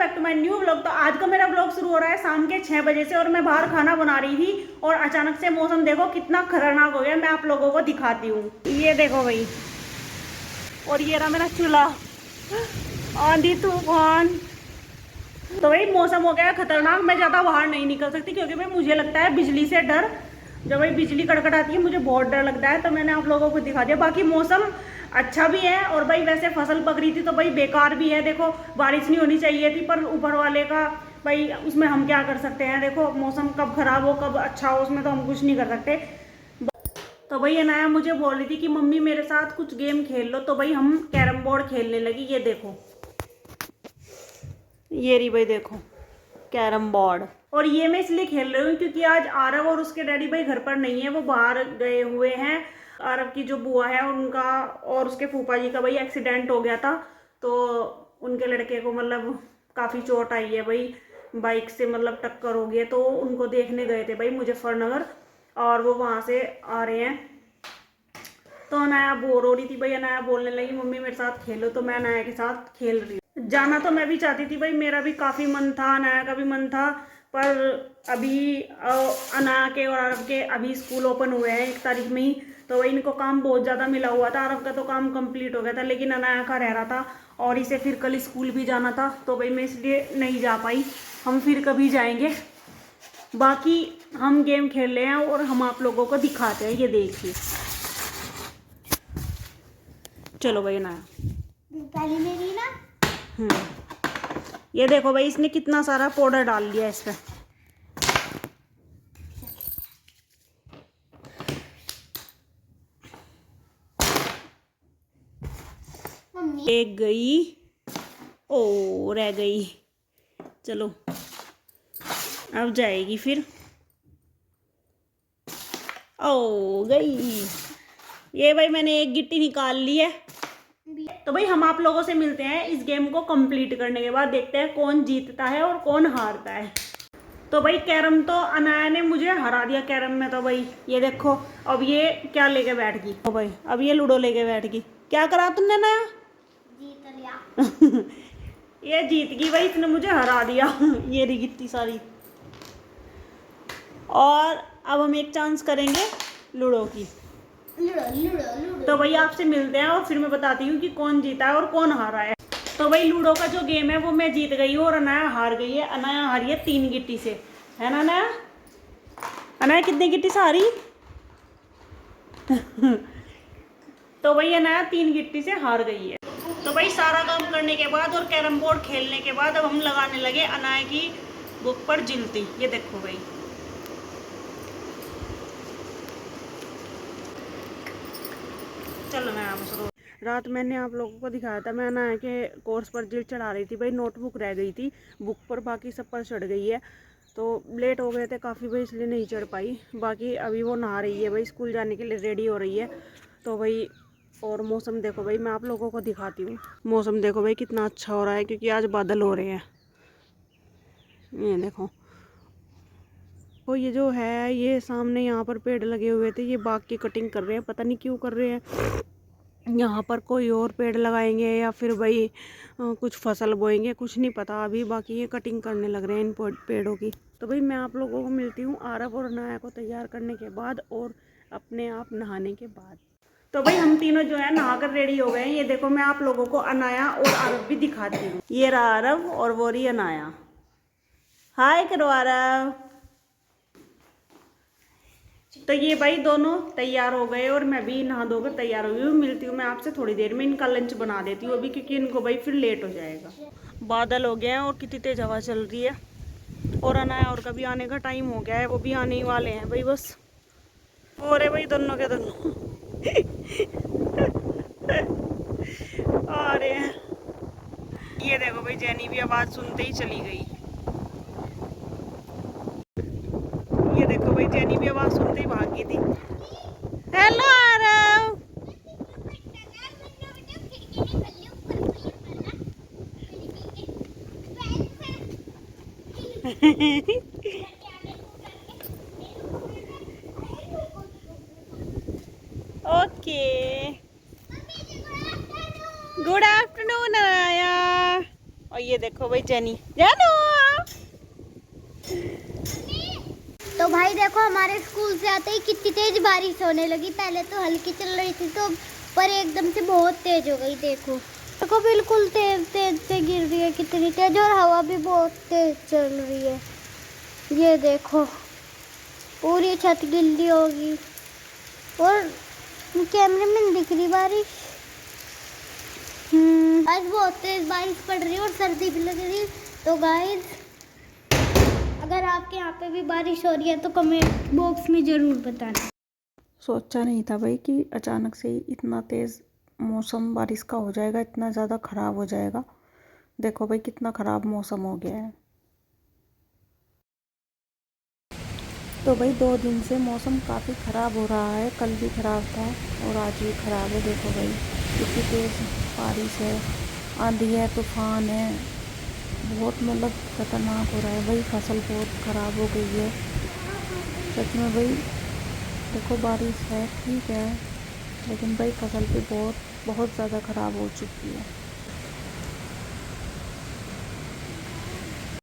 Back to my new vlog. तो आज का मेरा व्लॉग शुरू हो रहा है शाम के 6 बजे से और मैं बाहर खाना बना रही थी और अचानक से मौसम देखो कितना खतरनाक हो गया। मैं आप लोगों को दिखाती हूँ, ये देखो भाई। और ये रहा मेरा चूल्हा, आंधी तूफान। तो भाई मौसम हो गया खतरनाक। मैं ज़्यादा बाहर नहीं निकल सकती क्योंकि भाई मुझे लगता है बिजली से डर। जब भाई बिजली कड़कड़ाती है मुझे बहुत डर लगता है। तो मैंने आप लोगों को दिखा दिया। बाकी मौसम अच्छा भी है और भाई वैसे फसल पक रही थी तो भाई बेकार भी है। देखो बारिश नहीं होनी चाहिए थी पर ऊपर वाले का भाई उसमें हम क्या कर सकते हैं। देखो मौसम कब खराब हो कब अच्छा हो उसमें तो हम कुछ नहीं कर सकते। तो भाई अनाया मुझे बोल रही थी कि मम्मी मेरे साथ कुछ गेम खेल लो। तो भाई हम कैरम बोर्ड खेलने लगी। ये देखो, ये रही भाई देखो कैरम बोर्ड। और ये मैं इसलिए खेल रही हूँ क्योंकि आज आरव और उसके डैडी भाई घर पर नहीं है, वो बाहर गए हुए हैं। आरव की जो बुआ है उनका और उसके फूफा जी का भाई एक्सीडेंट हो गया था। तो उनके लड़के को मतलब काफ़ी चोट आई है भाई, बाइक से मतलब टक्कर हो गई है। तो उनको देखने गए थे भाई मुजफ्फरनगर और वो वहाँ से आ रहे हैं। तो अनाया बोर हो रही थी भाई, अनाया बोलने लगी मम्मी मेरे साथ खेलो। तो मैं अनाया के साथ खेल रही हूँ। जाना तो मैं भी चाहती थी भाई, मेरा भी काफ़ी मन था, अनाया का भी मन था। पर अभी अनाया के और अरब के अभी स्कूल ओपन हुए हैं 1 तारीख में ही। तो वही इनको काम बहुत ज़्यादा मिला हुआ था। अरब का तो काम कंप्लीट हो गया था लेकिन अनाया का रह रहा था और इसे फिर कल स्कूल भी जाना था। तो भाई मैं इसलिए नहीं जा पाई। हम फिर कभी जाएंगे। बाकी हम गेम खेल रहे हैं और हम आप लोगों को दिखाते हैं, ये देखिए। चलो भाई ना पहले मेरी ना। ये देखो भाई इसने कितना सारा पाउडर डाल दिया इस पे। एक गई, ओ रह गई। चलो अब जाएगी फिर। ओ गई। ये भाई मैंने एक गिट्टी निकाल ली है। तो भाई हम आप लोगों से मिलते हैं इस गेम को कंप्लीट करने के बाद, देखते हैं कौन जीतता है और कौन हारता है। तो भाई कैरम तो अनाया ने मुझे हरा दिया कैरम में। तो भाई ये देखो अब ये क्या लेके बैठ गई। ओ भाई अब ये लूडो लेके बैठ गई। क्या करा तुमने नया? जीत लिया। ये जीत गई भाई, इसने मुझे हरा दिया। ये रही गिट्टी सारी। और अब हम एक चांस करेंगे लूडो की। Ludo ludo ludo. तो भाई आपसे मिलते हैं और फिर मैं बताती हूँ कि कौन जीता है और कौन हारा है। तो भाई लूडो का जो गेम है वो मैं जीत गई हूँ और अनाया हार गई है। अनाया हारी है 3 गिट्टी से, है ना अनाया? अनाया कितनी गिट्टी से हारी? तो भाई अनाया 3 गिट्टी से हार गई है। तो भाई सारा काम करने के बाद और कैरम बोर्ड खेलने के बाद अब हम लगाने लगे अनाया की बुक पर जिल्ती। ये देखो भाई, चलो मैं आपको रात मैंने आप लोगों को दिखाया था। मैं अनाया के कोर्स पर जिल चढ़ा रही थी भाई, नोटबुक रह गई थी बुक पर, बाकी सब पर चढ़ गई है। तो लेट हो गए थे काफ़ी भाई इसलिए नहीं चढ़ पाई। बाकी अभी वो नहा रही है भाई, स्कूल जाने के लिए रेडी हो रही है। तो भाई और मौसम देखो भाई, मैं आप लोगों को दिखाती हूँ। मौसम देखो भाई कितना अच्छा हो रहा है क्योंकि आज बादल हो रहे हैं। ये देखो, वो ये जो है ये सामने यहाँ पर पेड़ लगे हुए थे, ये बाग की कटिंग कर रहे हैं, पता नहीं क्यों कर रहे हैं। यहाँ पर कोई और पेड़ लगाएंगे या फिर भाई कुछ फसल बोएंगे, कुछ नहीं पता अभी। बाकी ये कटिंग करने लग रहे हैं इन पेड़ों की। तो भाई मैं आप लोगों को मिलती हूँ आरव और अनाया को तैयार करने के बाद और अपने आप नहाने के बाद। तो भाई हम तीनों जो है नहाकर रेडी हो गए हैं। ये देखो मैं आप लोगों को अनाया और आरव भी दिखाती हूँ। ये रहा आरव और वो रही अनाया। हाय करो आरव। तो ये भाई दोनों तैयार हो गए और मैं भी नहा धोकर तैयार हो गई हूँ। मिलती हूँ मैं आपसे थोड़ी देर में। इनका लंच बना देती हूँ अभी क्योंकि इनको भाई फिर लेट हो जाएगा। बादल हो गए हैं और कितनी तेज हवा चल रही है और अनाया और का भी आने का टाइम हो गया है, वो भी आने ही वाले हैं भाई बस। हो रहे भाई दोनों के दोनों आ रहे हैं। ये देखो भाई जैनी भी आवाज़ सुनते ही चली गई। ये देखो भाई जैनी भी आवाज़ सुनते ही भाग गई थी। Hello Aarav. Okay, good afternoon आया। और ये देखो भाई जेनी जानू। तो भाई देखो हमारे स्कूल से आते ही कितनी तेज बारिश होने लगी। पहले तो हल्की चल रही थी तो पर एकदम से बहुत तेज हो गई। देखो देखो बिल्कुल तेज तेज से गिर रही है, कितनी तेज, और हवा भी बहुत तेज चल रही है। ये देखो पूरी छत गिल्ली होगी और कैमरे में दिख रही बारिश। आज बहुत तेज बारिश पड़ रही है और सर्दी भी लग रही है। तो गाइस अगर आपके यहाँ पे भी बारिश हो रही है तो कमेंट बॉक्स में ज़रूर बताना। सोचा नहीं था भाई कि अचानक से ही इतना तेज़ मौसम बारिश का हो जाएगा, इतना ज़्यादा ख़राब हो जाएगा। देखो भाई कितना ख़राब मौसम हो गया है। तो भाई 2 दिन से मौसम काफ़ी ख़राब हो रहा है, कल भी ख़राब था और आज भी ख़राब है। देखो भाई कितनी तेज़ बारिश है, आंधी है, तूफान है, बहुत मतलब खतरनाक हो रहा है भाई। फसल बहुत ख़राब हो गई है सच में भाई। देखो बारिश है ठीक है, लेकिन भाई फसल भी बहुत ज़्यादा ख़राब हो चुकी है।